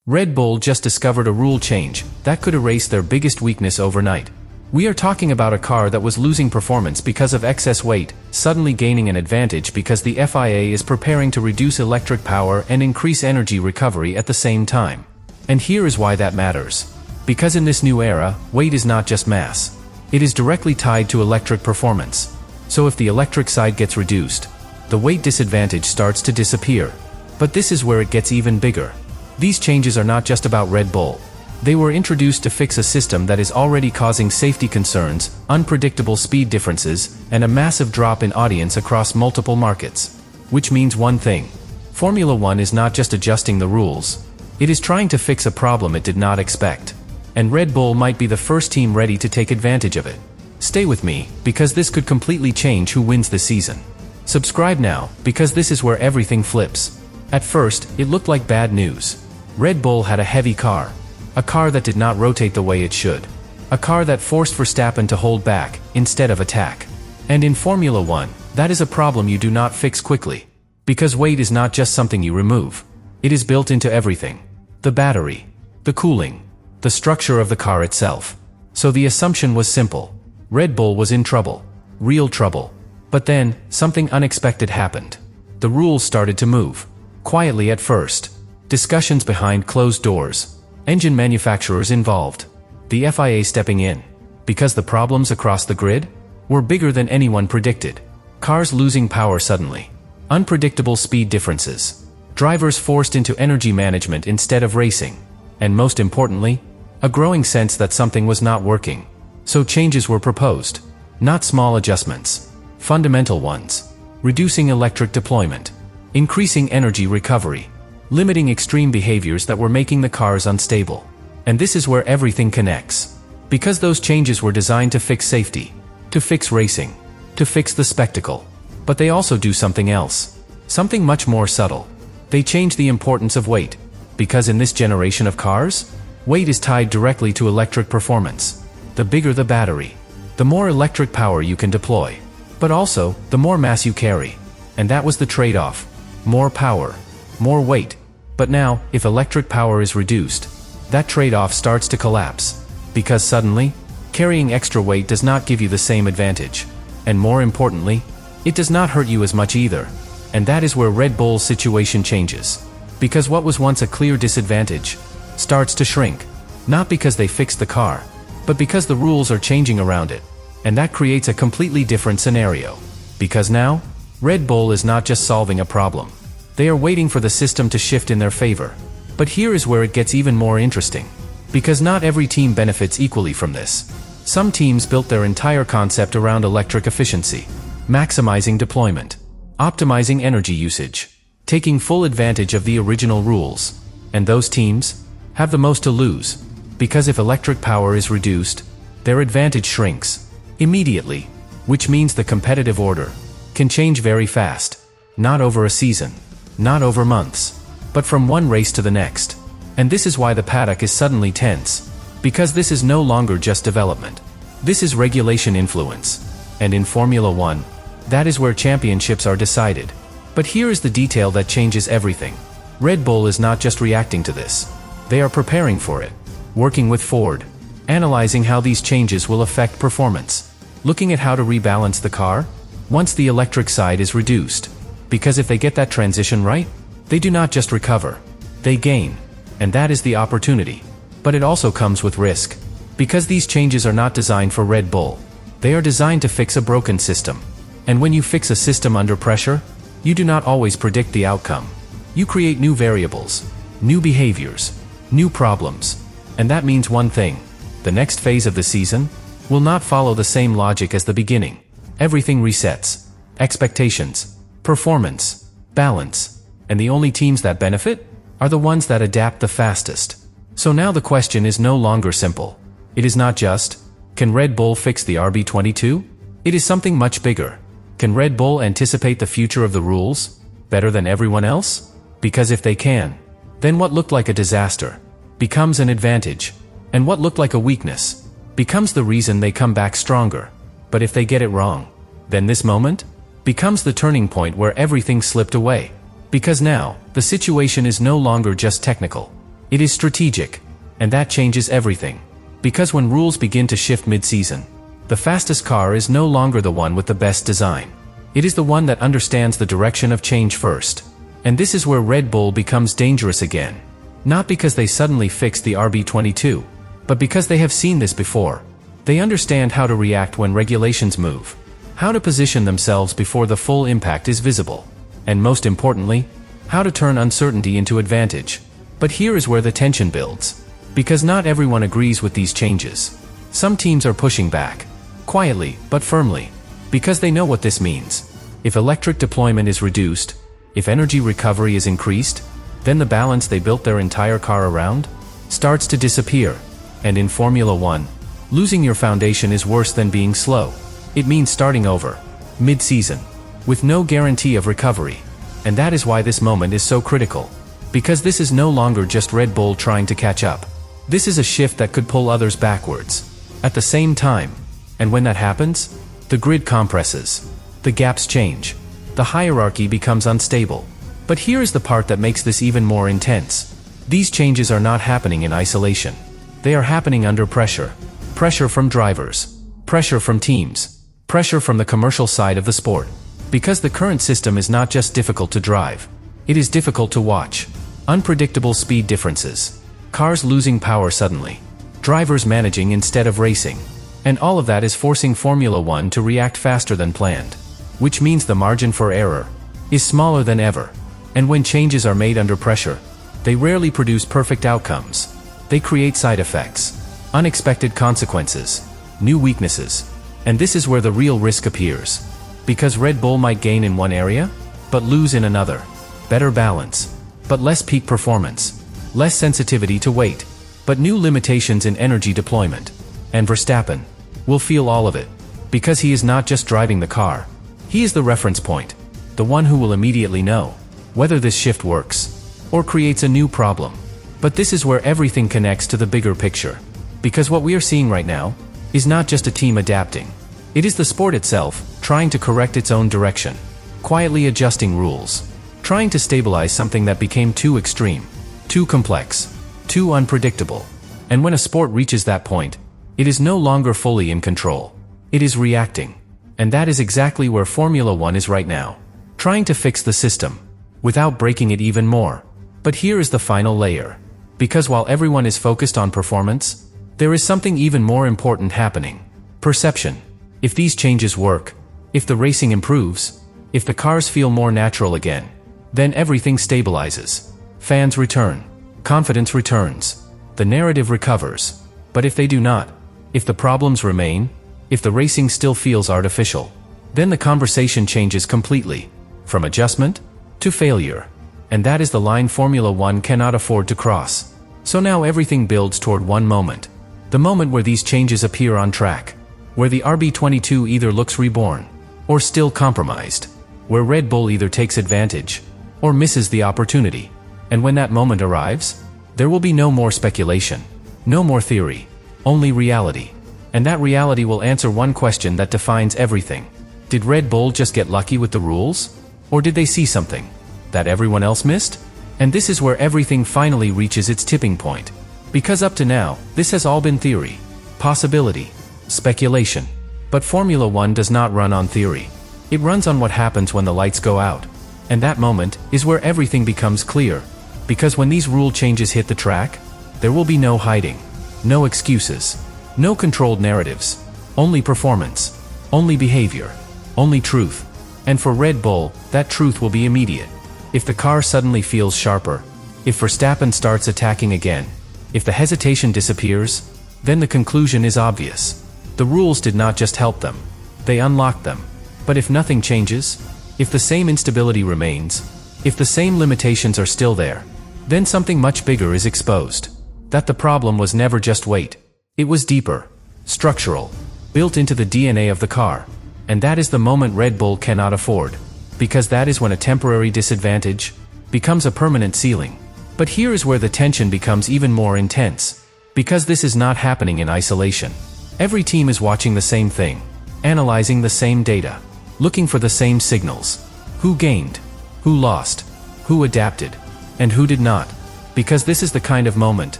Red Bull just discovered a rule change that could erase their biggest weakness overnight. We are talking about a car that was losing performance because of excess weight, suddenly gaining an advantage because the FIA is preparing to reduce electric power and increase energy recovery at the same time. And here is why that matters. Because in this new era, weight is not just mass. It is directly tied to electric performance. So if the electric side gets reduced, the weight disadvantage starts to disappear. But this is where it gets even bigger. These changes are not just about Red Bull. They were introduced to fix a system that is already causing safety concerns, unpredictable speed differences, and a massive drop in audience across multiple markets. Which means one thing. Formula One is not just adjusting the rules. It is trying to fix a problem it did not expect. And Red Bull might be the first team ready to take advantage of it. Stay with me, because this could completely change who wins this season. Subscribe now, because this is where everything flips. At first, it looked like bad news. Red Bull had a heavy car. A car that did not rotate the way it should. A car that forced Verstappen to hold back, instead of attack. And in Formula One, that is a problem you do not fix quickly. Because weight is not just something you remove. It is built into everything. The battery. The cooling. The structure of the car itself. So the assumption was simple. Red Bull was in trouble. Real trouble. But then, something unexpected happened. The rules started to move. Quietly at first. Discussions behind closed doors. Engine manufacturers involved. The FIA stepping in. Because the problems across the grid were bigger than anyone predicted. Cars losing power suddenly. Unpredictable speed differences. Drivers forced into energy management instead of racing. And most importantly, a growing sense that something was not working. So changes were proposed. Not small adjustments. Fundamental ones. Reducing electric deployment. Increasing energy recovery. Limiting extreme behaviors that were making the cars unstable. And this is where everything connects. Because those changes were designed to fix safety, to fix racing, to fix the spectacle. But they also do something else. Something much more subtle. They change the importance of weight. Because in this generation of cars, weight is tied directly to electric performance. The bigger the battery, the more electric power you can deploy. But also, the more mass you carry. And that was the trade-off. More power, more weight. But now, if electric power is reduced, that trade-off starts to collapse. Because suddenly, carrying extra weight does not give you the same advantage. And more importantly, it does not hurt you as much either. And that is where Red Bull's situation changes. Because what was once a clear disadvantage starts to shrink. Not because they fixed the car, but because the rules are changing around it. And that creates a completely different scenario. Because now, Red Bull is not just solving a problem. They are waiting for the system to shift in their favor. But here is where it gets even more interesting. Because not every team benefits equally from this. Some teams built their entire concept around electric efficiency, maximizing deployment, optimizing energy usage, taking full advantage of the original rules. And those teams have the most to lose. Because if electric power is reduced, their advantage shrinks immediately. Which means the competitive order can change very fast. Not over a season. Not over months, but from one race to the next. And this is why the paddock is suddenly tense. Because this is no longer just development. This is regulation influence. And in Formula One, that is where championships are decided. But here is the detail that changes everything. Red Bull is not just reacting to this. They are preparing for it. Working with Ford. Analyzing how these changes will affect performance. Looking at how to rebalance the car once the electric side is reduced. Because if they get that transition right, they do not just recover. They gain. And that is the opportunity. But it also comes with risk. Because these changes are not designed for Red Bull. They are designed to fix a broken system. And when you fix a system under pressure, you do not always predict the outcome. You create new variables, new behaviors, new problems. And that means one thing. The next phase of the season will not follow the same logic as the beginning. Everything resets. Expectations. Performance, balance, and the only teams that benefit are the ones that adapt the fastest. So now the question is no longer simple. It is not just, can Red Bull fix the RB22? It is something much bigger. Can Red Bull anticipate the future of the rules better than everyone else? Because if they can, then what looked like a disaster becomes an advantage. And what looked like a weakness becomes the reason they come back stronger. But if they get it wrong, then this moment becomes the turning point where everything slipped away. Because now, the situation is no longer just technical. It is strategic. And that changes everything. Because when rules begin to shift mid-season, the fastest car is no longer the one with the best design. It is the one that understands the direction of change first. And this is where Red Bull becomes dangerous again. Not because they suddenly fixed the RB22, but because they have seen this before. They understand how to react when regulations move, how to position themselves before the full impact is visible, and most importantly, how to turn uncertainty into advantage. But here is where the tension builds. Because not everyone agrees with these changes. Some teams are pushing back, quietly but firmly, because they know what this means. If electric deployment is reduced, if energy recovery is increased, then the balance they built their entire car around starts to disappear. And in Formula 1, losing your foundation is worse than being slow. It means starting over, mid-season, with no guarantee of recovery. And that is why this moment is so critical. Because this is no longer just Red Bull trying to catch up. This is a shift that could pull others backwards at the same time. And when that happens, the grid compresses, the gaps change, the hierarchy becomes unstable. But here is the part that makes this even more intense. These changes are not happening in isolation. They are happening under pressure. Pressure from drivers, pressure from teams, pressure from the commercial side of the sport. Because the current system is not just difficult to drive, it is difficult to watch. Unpredictable speed differences, cars losing power suddenly, drivers managing instead of racing. And all of that is forcing Formula 1 to react faster than planned. Which means the margin for error is smaller than ever. And when changes are made under pressure, they rarely produce perfect outcomes. They create side effects, unexpected consequences, new weaknesses. And this is where the real risk appears. Because Red Bull might gain in one area, but lose in another. Better balance, but less peak performance. Less sensitivity to weight, but new limitations in energy deployment. And Verstappen will feel all of it. Because he is not just driving the car. He is the reference point. The one who will immediately know whether this shift works or creates a new problem. But this is where everything connects to the bigger picture. Because what we are seeing right now is not just a team adapting. It is the sport itself trying to correct its own direction, quietly adjusting rules, trying to stabilize something that became too extreme, too complex, too unpredictable. And when a sport reaches that point, it is no longer fully in control. It is reacting. And that is exactly where Formula 1 is right now. Trying to fix the system, without breaking it even more. But here is the final layer. Because while everyone is focused on performance, there is something even more important happening. Perception. If these changes work, if the racing improves, if the cars feel more natural again, then everything stabilizes. Fans return. Confidence returns. The narrative recovers. But if they do not, if the problems remain, if the racing still feels artificial, then the conversation changes completely. From adjustment to failure. And that is the line Formula 1 cannot afford to cross. So now everything builds toward one moment. The moment where these changes appear on track. Where the RB22 either looks reborn, or still compromised. Where Red Bull either takes advantage, or misses the opportunity. And when that moment arrives, there will be no more speculation, no more theory, only reality. And that reality will answer one question that defines everything. Did Red Bull just get lucky with the rules? Or did they see something that everyone else missed? And this is where everything finally reaches its tipping point. Because up to now, this has all been theory, possibility, speculation. But Formula 1 does not run on theory. It runs on what happens when the lights go out. And that moment is where everything becomes clear. Because when these rule changes hit the track, there will be no hiding, no excuses, no controlled narratives, only performance, only behavior, only truth. And for Red Bull, that truth will be immediate. If the car suddenly feels sharper, if Verstappen starts attacking again, if the hesitation disappears, then the conclusion is obvious. The rules did not just help them, they unlocked them. But if nothing changes, if the same instability remains, if the same limitations are still there, then something much bigger is exposed. That the problem was never just weight. It was deeper, structural, built into the DNA of the car. And that is the moment Red Bull cannot afford. Because that is when a temporary disadvantage becomes a permanent ceiling. But here is where the tension becomes even more intense. Because this is not happening in isolation. Every team is watching the same thing, analyzing the same data, looking for the same signals. Who gained? Who lost? Who adapted? And who did not? Because this is the kind of moment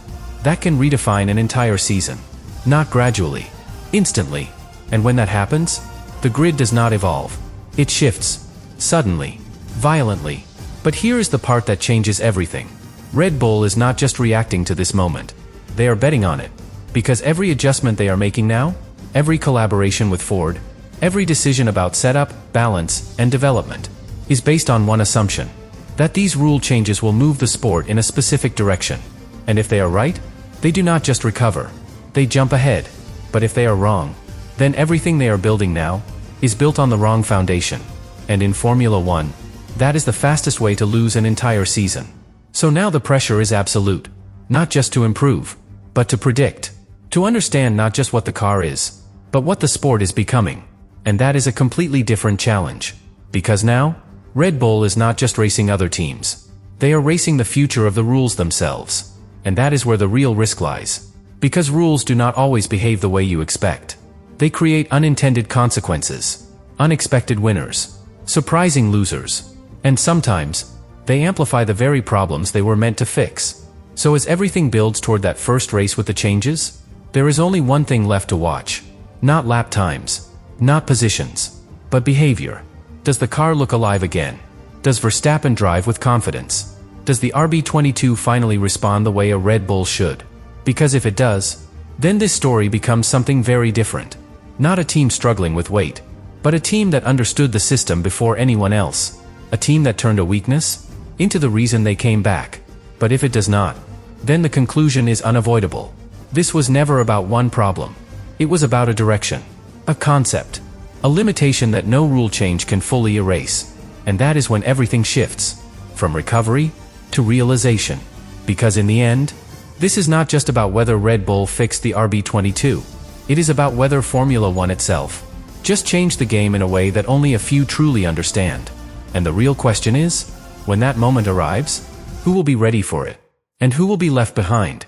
that can redefine an entire season. Not gradually, instantly. And when that happens, the grid does not evolve. It shifts. Suddenly. Violently. But here is the part that changes everything. Red Bull is not just reacting to this moment. They are betting on it. Because every adjustment they are making now, every collaboration with Ford, every decision about setup, balance, and development, is based on one assumption: that these rule changes will move the sport in a specific direction. And if they are right, they do not just recover, they jump ahead. But if they are wrong, then everything they are building now is built on the wrong foundation. And in Formula One, that is the fastest way to lose an entire season. So now the pressure is absolute. Not just to improve, but to predict. To understand not just what the car is, but what the sport is becoming. And that is a completely different challenge. Because now, Red Bull is not just racing other teams. They are racing the future of the rules themselves. And that is where the real risk lies. Because rules do not always behave the way you expect. They create unintended consequences, unexpected winners, surprising losers. And sometimes, they amplify the very problems they were meant to fix. So as everything builds toward that first race with the changes, there is only one thing left to watch. Not lap times, not positions, but behavior. Does the car look alive again? Does Verstappen drive with confidence? Does the RB22 finally respond the way a Red Bull should? Because if it does, then this story becomes something very different. Not a team struggling with weight, but a team that understood the system before anyone else. A team that turned a weakness into the reason they came back. But if it does not, then the conclusion is unavoidable. This was never about one problem. It was about a direction, a concept, a limitation that no rule change can fully erase. And that is when everything shifts, from recovery to realization. Because in the end, this is not just about whether Red Bull fixed the RB22. It is about whether Formula One itself just changed the game in a way that only a few truly understand. And the real question is, when that moment arrives, who will be ready for it? And who will be left behind?